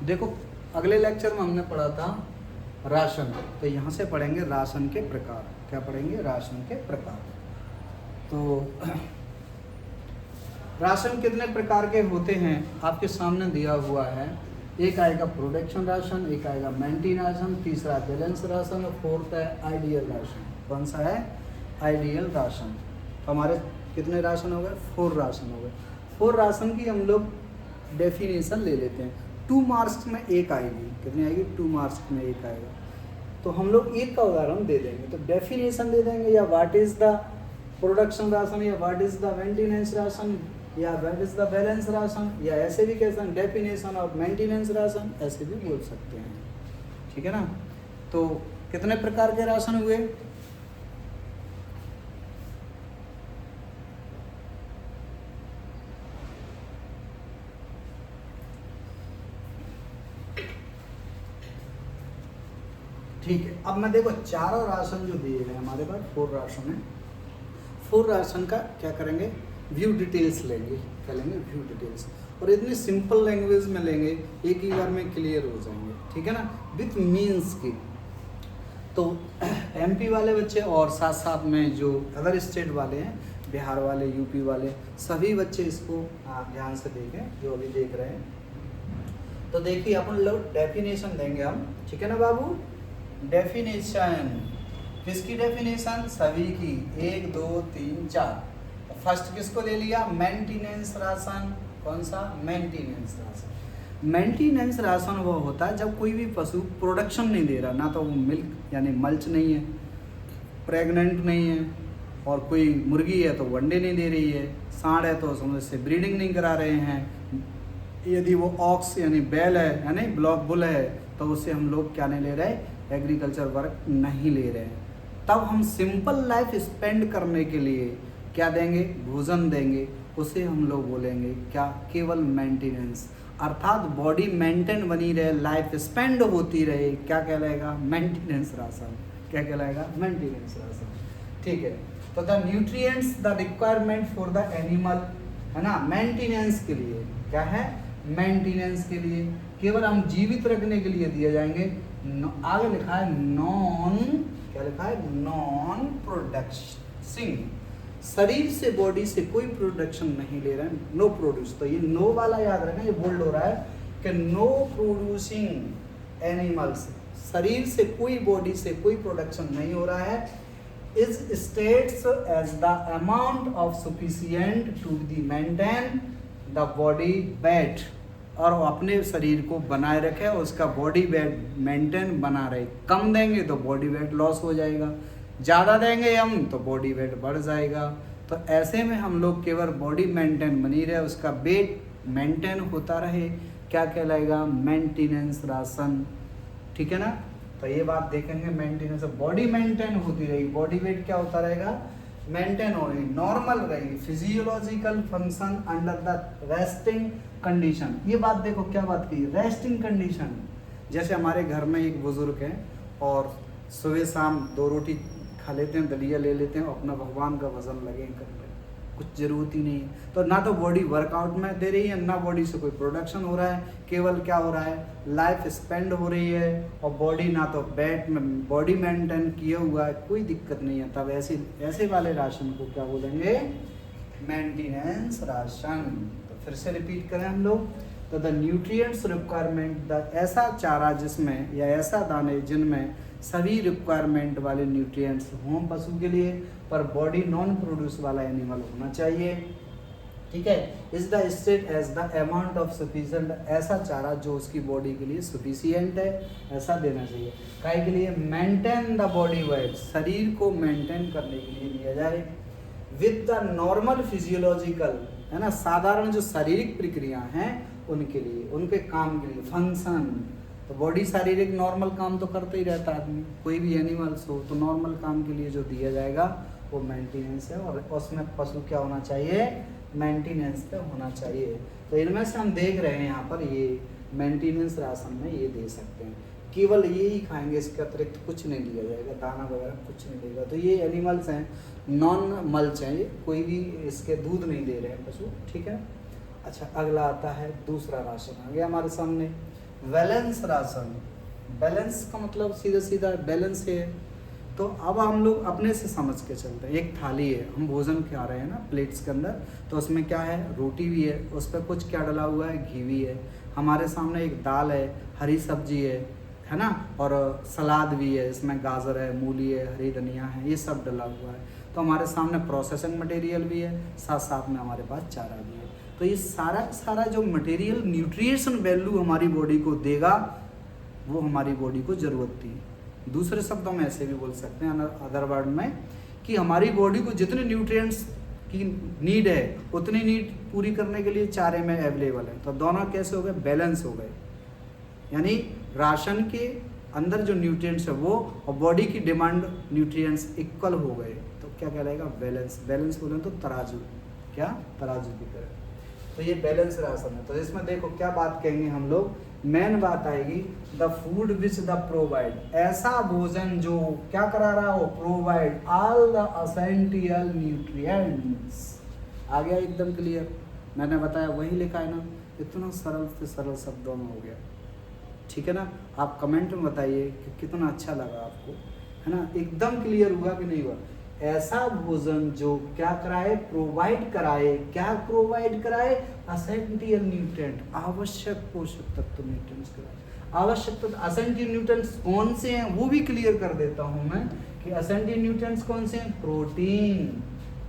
देखो अगले लेक्चर में हमने पढ़ा था राशन, तो यहाँ से पढ़ेंगे राशन के प्रकार। क्या पढ़ेंगे? राशन के प्रकार। तो राशन कितने प्रकार के होते हैं आपके सामने दिया हुआ है। एक आएगा प्रोडक्शन राशन, एक आएगा मेंटेन राशन, तीसरा बैलेंस राशन और फोर्थ है आइडियल राशन। कौन सा है? Ideal ration. तो हमारे कितने राशन हो गए? 4 राशन हो गए। 4 राशन की हम लोग डेफिनेशन ले लेते हैं। 2 मार्क्स में एक आएगी। कितनी आएगी? 2 मार्क्स में एक आएगा। तो हम लोग एक का उदाहरण दे देंगे, तो डेफिनेशन दे देंगे, या what is the production ration, या what is the maintenance ration, या what is the balance ration, या ऐसे भी कह सकते डेफिनेशन ऑफ मेंटेनेंस राशन, ऐसे भी बोल सकते हैं। ठीक है ना? तो कितने प्रकार के राशन हुए? ठीक है, अब मैं देखो चारों राशन जो दिए गए हमारे पास 4 राशन है। 4 राशन का क्या करेंगे? व्यू डिटेल्स लेंगे। क्या लेंगे? View details. और इतनी सिंपल लैंग्वेज में लेंगे, एक ही बार में क्लियर हो जाएंगे। ठीक है ना? विथ मीन्स की। तो एमपी वाले बच्चे और साथ साथ में जो अदर स्टेट वाले हैं, बिहार वाले, यूपी वाले, सभी बच्चे इसको आप ध्यान से देखें जो अभी देख रहे हैं। तो देखिए अपन लोग डेफिनेशन देंगे हम। ठीक है ना बाबू? डेफिनेशन किसकी? डेफिनेशन सभी की, 1 2 3 4। फर्स्ट किसको ले लिया? Maintenance ration. कौन सा? Maintenance ration. मेंटेनेंस राशन वो होता है जब कोई भी पशु प्रोडक्शन नहीं दे रहा, ना तो वो मिल्क यानी मल्च नहीं है, प्रेग्नेंट नहीं है, और कोई मुर्गी है तो वो अंडे नहीं दे रही है, सांड है तो उससे ब्रीडिंग नहीं करा रहे हैं, यदि वो ऑक्स यानी बैल है यानी ब्लॉक बुल है तो उससे हम लोग क्या नहीं ले रहे? एग्रीकल्चर वर्क नहीं ले रहे हैं। तब हम सिंपल लाइफ स्पेंड करने के लिए क्या देंगे? भोजन देंगे। उसे हम लोग बोलेंगे क्या? केवल मेंटेनेंस। अर्थात बॉडी मेंटेन बनी रहे, लाइफ स्पेंड होती रहे, क्या कहलाएगा? Maintenance ration. क्या कहलाएगा? Maintenance ration. ठीक है। तो the nutrients the requirement for the animal, है ना, मेंटेनेंस के लिए। क्या है? मेंटेनेंस के लिए, केवल हम जीवित रखने के लिए दिए जाएंगे। आगे लिखा है नॉन, क्या लिखा है? Non production. शरीर से, बॉडी से कोई प्रोडक्शन नहीं ले रहे हैं, नो प्रोड्यूस। तो ये नो वाला याद रखना, ये बोल्ड हो रहा है कि नो प्रोड्यूसिंग एनिमल्स, शरीर से कोई, बॉडी से कोई प्रोडक्शन नहीं हो रहा है। Is states as the amount of sufficient to the maintain the body weight, और वो अपने शरीर को बनाए रखे, उसका बॉडी वेट मेंटेन बना रहे। कम देंगे तो बॉडी वेट लॉस हो जाएगा, ज़्यादा देंगे हम तो बॉडी वेट बढ़ जाएगा। तो ऐसे में हम लोग केवल बॉडी मेंटेन बनी रहे, उसका वेट मेंटेन होता रहे, क्या कहलाएगा? Maintenance ration. ठीक है ना? तो ये बात देखेंगे, मेंटेनेंस, बॉडी मेंटेन होती रहेगी, बॉडी वेट क्या होता रहेगा? मेंटेन हो रही, नॉर्मल रहेगी, physiological function under the resting condition. ये बात देखो क्या बात की? Resting condition. जैसे हमारे घर में एक बुजुर्ग है और सुबह शाम 2 रोटी खा लेते हैं, दलिया ले लेते हैं, अपना भगवान का भजन लगे कर रहे, कुछ जरूरत ही नहीं। तो ना तो बॉडी वर्कआउट में दे रही है, ना बॉडी से कोई प्रोडक्शन हो रहा है, केवल क्या हो रहा है? लाइफ स्पेंड हो रही है, और बॉडी ना तो बैट में बॉडी मेंटेन किया हुआ है, कोई दिक्कत नहीं है। तब ऐसे वाले राशन को क्या बोलेंगे? Maintenance ration. तो फिर से रिपीट करें हम लोग, तो द न्यूट्रिएंट्स रिक्वायरमेंट, द ऐसा चारा जिसमें, या ऐसा दाने जिनमें सभी रिक्वायरमेंट वाले न्यूट्रिएंट्स हों पशु के लिए, पर बॉडी नॉन प्रोड्यूस वाला एनिमल होना चाहिए। ठीक है? Is the state as the amount of sufficient, ऐसा चारा जो उसकी बॉडी के लिए सफिशिएंट है, ऐसा देना चाहिए। काहे के लिए? मेंटेन द बॉडी वेट, शरीर को मेंटेन करने के लिए दिया जाए। विद द नॉर्मल फिजियोलॉजिकल, है ना, साधारण जो शारीरिक प्रक्रिया हैं उनके लिए, उनके काम के लिए, फंक्शन। तो बॉडी शारीरिक नॉर्मल काम तो करते ही रहता है आदमी, कोई भी एनिमल्स हो, तो नॉर्मल काम के लिए जो दिया जाएगा वो मेंटेनेंस है, और उसमें पशु क्या होना चाहिए? मेंटेनेंस पे होना चाहिए। तो इनमें से हम देख रहे हैं यहाँ पर, ये मेंटेनेंस राशन में ये दे सकते हैं, केवल ये ही खाएंगे, इसके अतिरिक्त कुछ नहीं दिया जाएगा, दाना वगैरह कुछ नहीं देगा। तो ये एनिमल्स हैं, नॉन मल्च हैं, ये कोई भी इसके दूध नहीं दे रहे हैं पशु। ठीक है? अच्छा, अगला आता है दूसरा राशन, आ गया हमारे सामने। बैलेंस राशन, बैलेंस का मतलब सीधा सीधा बैलेंस है। तो अब हम लोग अपने से समझ के चलते हैं। एक थाली है, हम भोजन खा रहे हैं ना प्लेट्स के अंदर, तो उसमें क्या है, रोटी भी है, उस पर कुछ क्या डला हुआ है, घी भी है। हमारे सामने एक दाल है, हरी सब्जी है ना, और सलाद भी है, इसमें गाजर है, मूली है, हरी धनिया है, ये सब डला हुआ है। तो हमारे सामने प्रोसेसिंग मटेरियल भी है, साथ साथ में हमारे पास चारा भी है। तो ये सारा जो मटेरियल न्यूट्रिशन वैल्यू हमारी बॉडी को देगा, वो हमारी बॉडी को ज़रूरत थी। दूसरे शब्दों में ऐसे भी बोल सकते हैं अदर वर्ड में, कि हमारी बॉडी को जितने न्यूट्रिएंट्स की नीड है उतनी नीड पूरी करने के लिए चारे में अवेलेबल है। तो दोनों कैसे हो गए, बैलेंस हो गए। यानी राशन के अंदर जो न्यूट्रिएंट्स है वो और बॉडी की डिमांड न्यूट्रिएंट्स इक्वल हो गए, तो क्या कहलाएगा, बैलेंस। बैलेंस बोले तो तराजू, क्या, तराजू की तरह। तो ये बैलेंस राशन है। तो इसमें देखो क्या बात कहेंगे हम लोग, मेन बात आएगी the food which the provide, ऐसा भोजन जो क्या करा रहा हो, provide all the essential nutrients. आ गया एकदम क्लियर, मैंने बताया वही लिखा है ना, इतना सरल से सरल शब्दों में हो गया। ठीक है ना, आप कमेंट में बताइए कि कितना अच्छा लगा आपको, है ना, एकदम क्लियर हुआ कि नहीं हुआ। ऐसा भोजन जो क्या कराए, प्रोवाइड कराए, क्या प्रोवाइड कराए, एसेंशियल न्यूट्रिएंट, आवश्यक पोषक तत्व न्यूट्रिएंट्स कराए। आवश्यक तत्व एसेंशियल न्यूट्रिएंट्स कौन से हैं वो भी क्लियर कर देता हूं मैं, कि एसेंशियल न्यूट्रिएंट्स कौन से हैं, प्रोटीन,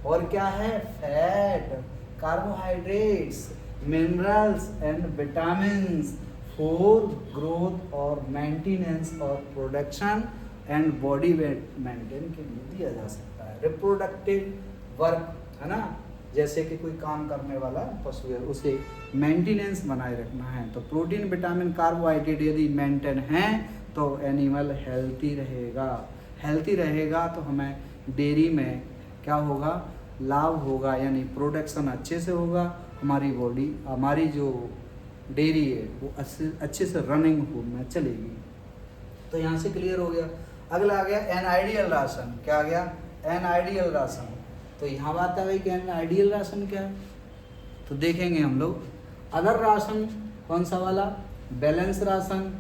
और क्या है, fat, carbohydrates, minerals and vitamins for growth और मेंटेनेंस और production and body weight maintain के लिए दिया जा सकता है। रिप्रोडक्टिव वर्क, है ना, जैसे कि कोई काम करने वाला पशु है, उसे मेंटेनेंस बनाए रखना है, तो प्रोटीन, विटामिन, कार्बोहाइड्रेट यदि मेंटेन हैं तो एनिमल हेल्थी रहेगा। हेल्थी रहेगा तो हमें डेयरी में क्या होगा, लाभ होगा, यानी प्रोडक्शन अच्छे से होगा, हमारी बॉडी, हमारी जो डेयरी है वो अच्छे से रनिंग में चलेगी। तो यहाँ से क्लियर हो गया। अगला आ गया एन आइडियल राशन। क्या आ गया, एन आइडियल राशन। तो यहाँ बात आ गई कि एन आइडियल राशन क्या है, तो देखेंगे हम लोग। अदर राशन कौन सा वाला, बैलेंस राशन,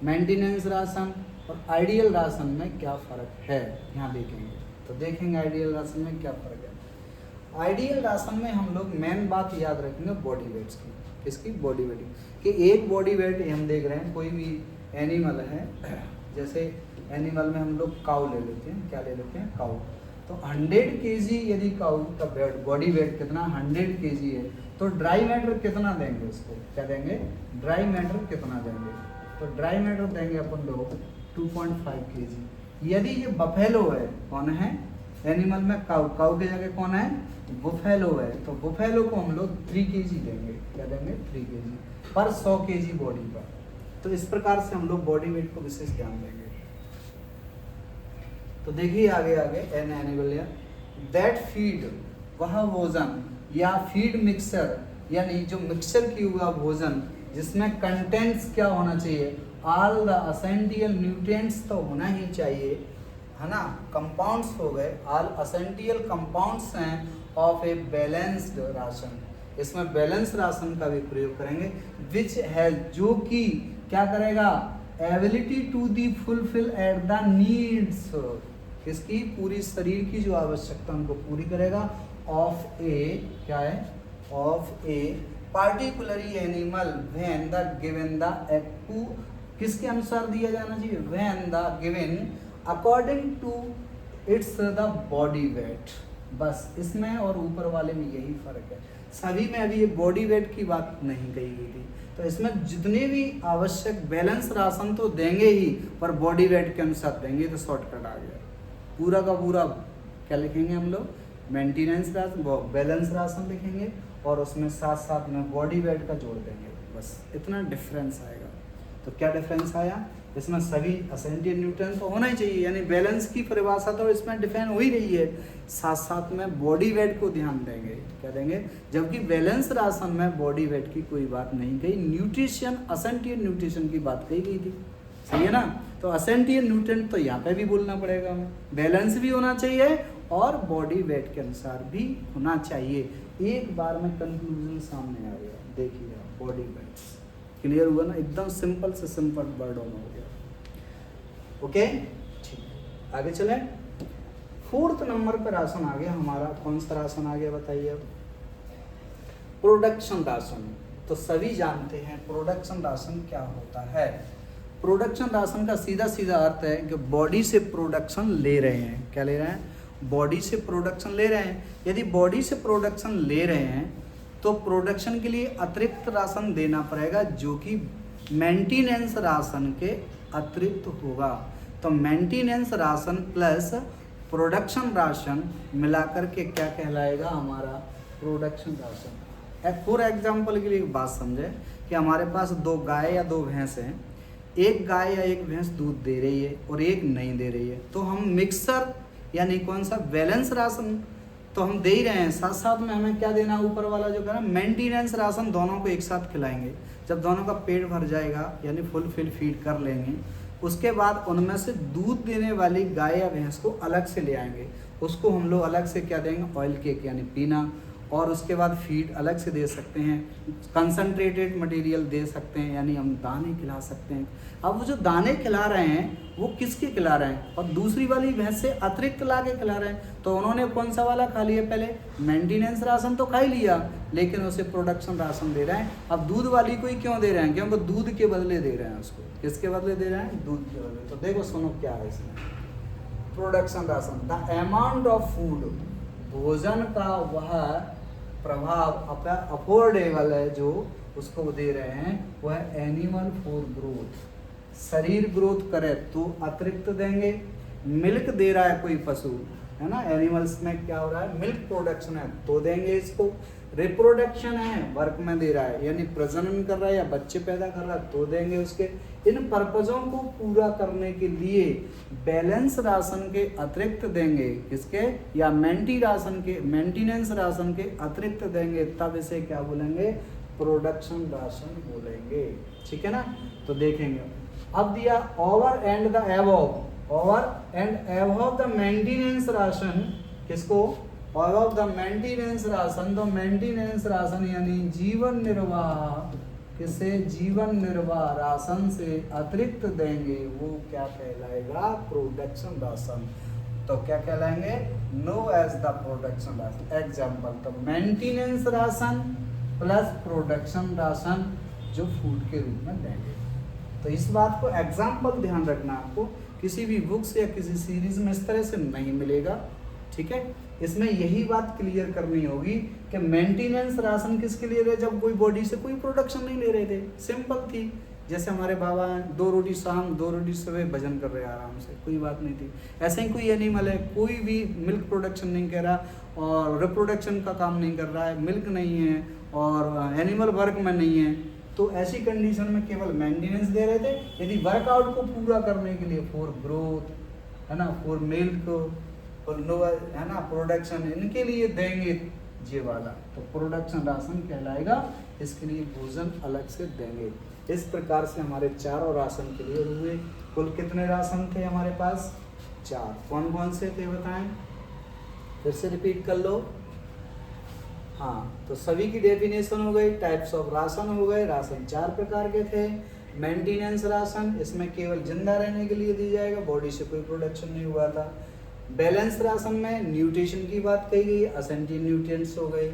मेंटेनेंस राशन और आइडियल राशन में क्या फ़र्क है, यहाँ देखेंगे। तो देखेंगे आइडियल राशन में क्या फ़र्क है। आइडियल राशन में हम लोग मेन बात याद रखेंगे बॉडी वेट्स की। किसकी, बॉडी वेट कि एक बॉडी वेट हम देख रहे हैं, कोई भी एनिमल है, जैसे एनिमल में हम लोग काऊ ले लेते हैं, क्या ले लेते हैं, काऊ। तो 100 kg यदि काऊ का बॉडी वेट कितना, 100 kg है, तो ड्राई मैटर कितना देंगे उसको, क्या देंगे, ड्राई मैटर कितना देंगे, तो ड्राई मैटर देंगे अपन लोग 2.5 kg। यदि ये बफेलो है, कौन है एनिमल में, काऊ, काऊ की जगह कौन है, बुफेलो है, तो बुफेलो को हम लोग 3 kg देंगे, क्या देंगे, 3 kg पर 100 kg बॉडी पर। तो इस प्रकार से हम लोग बॉडी वेट को विशेष ध्यान देंगे। तो देखिए आगे आगे एन एनिमल दैट फीड, वह भोजन या फीड मिक्सर, यानी जो मिक्सर की हुआ भोजन जिसमें कंटेंट्स क्या होना चाहिए, ऑल द एसेंशियल न्यूट्रिएंट्स तो होना ही चाहिए, है ना, कंपाउंड्स हो गए, ऑल एसेंशियल कंपाउंड्स हैं ऑफ ए बैलेंस्ड राशन। इसमें बैलेंस राशन का भी प्रयोग करेंगे, विच हैज, जो कि क्या करेगा, ability to the fulfil at the needs, किसकी, पूरी शरीर की जो आवश्यकता उनको पूरी करेगा, ऑफ ए, क्या है, of a particularly animal when the given the एक्टू, किसके अनुसार दिया जाना चाहिए, when the given according to its the body weight. बस इसमें और ऊपर वाले में यही फर्क है, सभी में अभी ये बॉडी वेट की बात नहीं कही गई थी। तो इसमें जितने भी आवश्यक बैलेंस राशन तो देंगे ही, पर बॉडी वेट के अनुसार देंगे, तो शॉर्टकट आ गया। पूरा का पूरा क्या लिखेंगे हम लोग, मेंटेनेंस राशन, बैलेंस राशन लिखेंगे, और उसमें साथ साथ में बॉडी वेट का जोड़ देंगे, बस इतना डिफरेंस आएगा। तो क्या डिफरेंस आया, इसमें सभी एसेंशियल न्यूट्रिएंट्स तो होना ही चाहिए, यानी बैलेंस की परिभाषा तो इसमें डिफाइन हो ही रही है, साथ साथ में बॉडी वेट को ध्यान देंगे, क्या देंगे, जबकि बैलेंस राशन में बॉडी वेट की कोई बात नहीं कही, न्यूट्रिशन, एसेंशियल न्यूट्रिशन की बात कही गई थी, सही है ना। तो एसेंशियल न्यूट्रिएंट तो यहाँ पे भी बोलना पड़ेगा हमें, बैलेंस भी होना चाहिए और बॉडी वेट के अनुसार भी होना चाहिए। एक बार में कंक्लूजन सामने आ गया, देखिए बॉडी वेट्स, क्लियर हुआ ना, एकदम सिंपल से सिंपल वर्डों में हो गया। ओके ठीक, आगे चले। 4th नंबर पर राशन आ गया हमारा, कौन सा राशन आ गया बताइए अब? Production ration. तो सभी जानते हैं प्रोडक्शन राशन क्या होता है। प्रोडक्शन राशन का सीधा सीधा अर्थ है कि बॉडी से प्रोडक्शन ले रहे हैं। क्या ले रहे हैं? बॉडी से प्रोडक्शन ले रहे हैं। यदि बॉडी से प्रोडक्शन ले रहे हैं तो प्रोडक्शन के लिए अतिरिक्त राशन देना पड़ेगा, जो कि मेंटेनेंस राशन के अतिरिक्त होगा। तो maintenance ration plus production ration मिलाकर के क्या कहलाएगा? हमारा प्रोडक्शन राशन। फॉर एग्जाम्पल के लिए एक बात समझे कि हमारे पास 2 गाय या 2 भैंस हैं, एक गाय या एक भैंस दूध दे रही है और एक नहीं दे रही है, तो हम मिक्सर यानी कौन सा बैलेंस राशन तो हम दे ही रहे हैं, साथ साथ में हमें क्या देना? ऊपर वाला जो कह रहा है मेंटेनेंस राशन, दोनों को एक साथ खिलाएंगे। जब दोनों का पेट भर जाएगा यानी फुल फीड कर लेंगे, उसके बाद उनमें से दूध देने वाली गाय या भैंस को अलग से ले आएंगे, उसको हम लोग अलग से क्या देंगे? ऑयल केक यानी पीना, और उसके बाद फीड अलग से दे सकते हैं, कंसनट्रेटेड मटेरियल दे सकते हैं, यानी हम दाने खिला सकते हैं। अब वो जो दाने खिला रहे हैं वो किसके खिला रहे हैं? और दूसरी वाली भैंस से अतिरिक्त ला के खिला रहे हैं। तो उन्होंने कौन सा वाला खा लिया? पहले मेंटेनेंस राशन तो खा ही लिया, लेकिन उसे प्रोडक्शन राशन दे रहे हैं। अब दूध वाली को ही क्यों दे रहे हैं? क्योंकि दूध के बदले दे रहे हैं उसको। किसके बदले दे रहे हैं? दूध के बदले। तो देखो सुनो क्या है इसमें, production ration, the amount of food, भोजन का वह प्रभाव अफोर्डेबल है जो उसको दे रहे हैं, वह एनिमल फॉर ग्रोथ, शरीर ग्रोथ करे तो अतिरिक्त देंगे। मिल्क दे रहा है कोई पशु, है ना, एनिमल्स में क्या हो रहा है? मिल्क प्रोडक्शन है तो देंगे इसको। रिप्रोडक्शन है, वर्क में दे रहा है यानी प्रजनन कर रहा है या बच्चे पैदा कर रहा है तो देंगे उसके। इन पर्पजों को पूरा करने के लिए बैलेंस राशन के अतिरिक्त देंगे, किसके? या मेंटेनेंस राशन के अतिरिक्त देंगे, तब इसे क्या बोलेंगे? प्रोडक्शन राशन बोलेंगे। ठीक है ना? तो देखेंगे अब दिया over and the above, over and above the maintenance ration, किसको? Above the maintenance ration. तो मेंटेनेंस राशन यानी जीवन निर्वाह, किसे? जीवन निर्वाह राशन से अतिरिक्त देंगे, वो क्या कहलाएगा? Production ration. तो क्या कहलाएंगे? Known as the production ration. Example, तो maintenance ration plus production ration जो फूड के रूप में देंगे। तो इस बात को एग्जाम्पल ध्यान रखना, आपको किसी भी बुक्स या किसी सीरीज में इस तरह से नहीं मिलेगा। ठीक है, इसमें यही बात क्लियर करनी होगी कि मेंटेनेंस राशन किसके लिए रहे? जब कोई बॉडी से कोई प्रोडक्शन नहीं ले रहे थे, सिंपल थी। जैसे हमारे बाबा 2 रोटी शाम 2 रोटी सुबह भजन कर रहे हैं आराम से, कोई बात नहीं थी। ऐसे ही कोई एनिमल है, कोई भी मिल्क प्रोडक्शन नहीं कर रहा और रिप्रोडक्शन का काम नहीं कर रहा है, मिल्क नहीं है और एनिमल वर्क में नहीं है, तो ऐसी कंडीशन में केवल मेंटेनेंस दे रहे थे। यदि वर्कआउट को पूरा करने के लिए फॉर ग्रोथ, है ना, फॉर मिल्क और नो, है ना, प्रोडक्शन, इनके लिए देंगे ये वाला, तो प्रोडक्शन राशन कहलाएगा। इसके लिए भोजन अलग से देंगे। इस प्रकार से हमारे चारों राशन क्लियर हुए। कुल कितने राशन थे हमारे पास? 4। कौन कौन से थे बताएं? फिर से रिपीट कर लो। हाँ, तो सभी की डेफिनेशन हो गई, टाइप्स ऑफ राशन हो गए। राशन 4 प्रकार के थे। मेंटेनेंस राशन, इसमें केवल जिंदा रहने के लिए दी जाएगा, बॉडी से कोई प्रोडक्शन नहीं हुआ था। बैलेंस राशन में न्यूट्रिशन की बात कही गई, एसेंशियल न्यूट्रिएंट्स हो गई।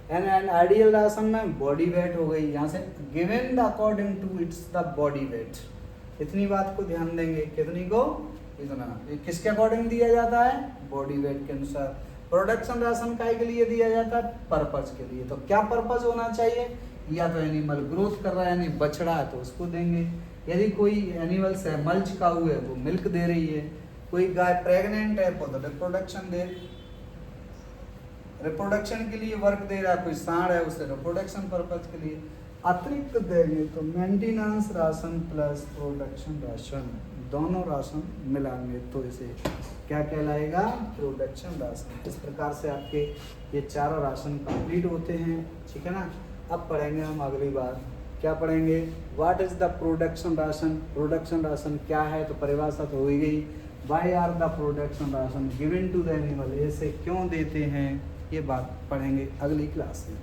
एंड आइडियल राशन में बॉडी वेट हो गई, यहाँ से given the according to its the body weight. इतनी बात को ध्यान देंगे, कितनी को? इतना। ये किसके अकॉर्डिंग दिया जाता है? बॉडी वेट के अनुसार। प्रोडक्शन राशन काय के लिए दिया जाता है? पर्पज के लिए। तो क्या पर्पज होना चाहिए? या तो एनिमल ग्रोथ कर रहा है यानी बछड़ा है तो उसको देंगे, यदि कोई एनिमल्स है मल्च काऊ है वो मिल्क दे रही है, कोई गाय प्रेग्नेंट है तो रिप्रोडक्शन दे, रिप्रोडक्शन के लिए वर्क दे रहा है, कोई सांड है उसे रिप्रोडक्शन पर्पज के लिए अतिरिक्त देंगे। तो maintenance ration plus production ration दोनों राशन मिलाएंगे तो इसे क्या कहलाएगा? Production ration. इस प्रकार से आपके ये चारों राशन कंप्लीट होते हैं। ठीक है ना? अब पढ़ेंगे हम अगली बार, क्या पढ़ेंगे? What is the production ration. Production ration क्या है? तो परिभाषा तो हो ही गई। Why are the production ration given to the animal, ऐसे क्यों देते हैं, ये बात पढ़ेंगे अगली क्लास में।